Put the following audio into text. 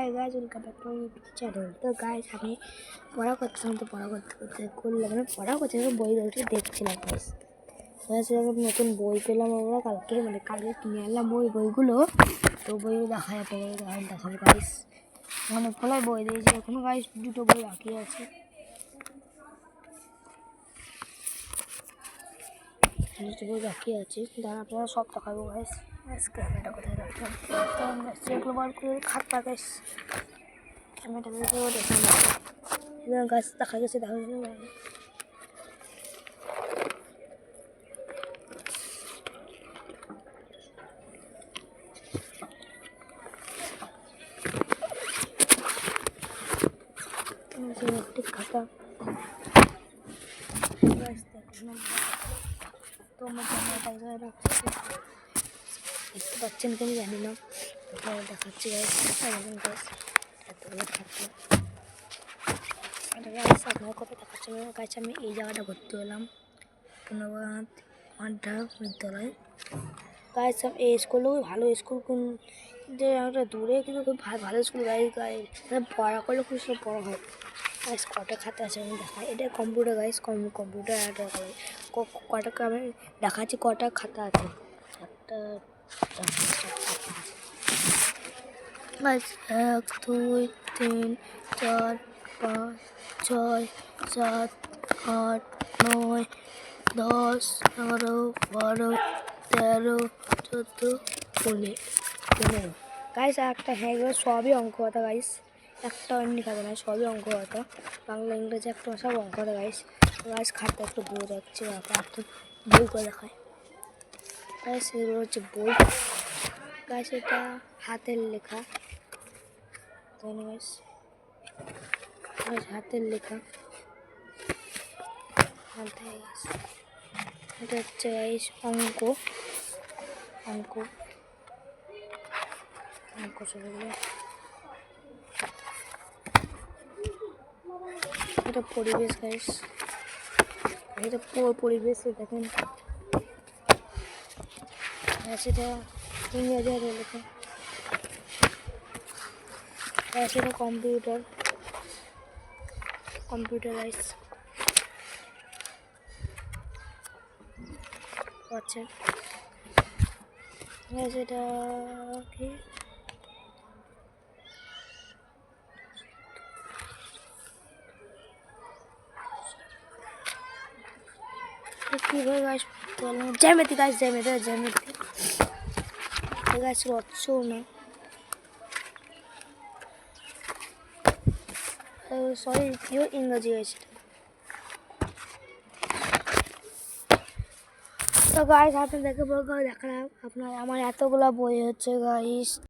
Hi guys, welcome back to my channel. তো guys আমি পড়া করছিলাম, তো পড়া করতে করতে করলাম মানে পড়া করছিলাম, বই ধরে দেখছিলাম গাইস। নতুন বই পেলাম আমরা কালকে কিনে আনলাম বইগুলো। তো বইগুলো দেখাবো গাইস। অনেক ভালো বই দিয়েছে, এখনো গাইস দুটো বই বাকি আছে, দাঁড়া আপনারা সব দেখাবো গাইস। ক্যামেরাটা কোথায় রাখলাম, সেগুলো বার করে খাতা গাইস, ক্যামেরাটা বের করে দেখালাম গাছ দেখা গেছে একটি খাতা তো আমার ক্যামেরাটা রাখছি, দেখতে পাচ্ছেন কি আমি জানি না, দেখাচ্ছি গাইস। এতগুলো খাতা আপনার কথা দেখাচ্ছি গাইস। আমি এই জায়গাটা ঘুরতে এলাম, পুনর্বাদ আড্ডা বিদ্যালয় গাইস। এই স্কুলও ভালো স্কুল, কোন যে একটা দূরে কিন্তু খুব ভালো স্কুল গাইস। পড়া করলে খুব সব পড়া হয় গাইস। কটা খাতা আছে আমি দেখাই, এটা কম্পিউটার গাইস, কম্পিউটার কটা আমি দেখাচ্ছি কটা খাতা আছে। একটা গাইস 1 2 3 4 5 6 7 8 9 10 11 12 13 14 15 গাইস। একটা হ্যাঁ এগুলো সবই অঙ্ক কথা গাইস, একটা এমনি খাতা নয়, সবই অঙ্ক কথা, বাংলা ইংরেজি একটা সব অঙ্ক কথা গাইস। গাইস খাতা একটু বই যাচ্ছে, একটু বই করে দেখায় গাইস। এগুলো হচ্ছে বই গাইস, এটা হাতের লেখা গাইস, হাতের লেখা। এটা হচ্ছে গাইস অঙ্ক সবগুলো। এটা পরিবেশ গাইস, এটা পুরো পরিবেশ দেখেন। সেটা ইংরেজি হাতে লেখা। সেটা কম্পিউটারাইজ আচ্ছা। সেটা কি কীভাবে গাছ বললাম, জ্যামিতি গাছ, জ্যামিতি গাছ রচ্ছও না, সরি পিওর ইংরাজি গাছ। তো গাইস আপনি দেখালাম আপনার আমার এতগুলো বই হচ্ছে গাইস।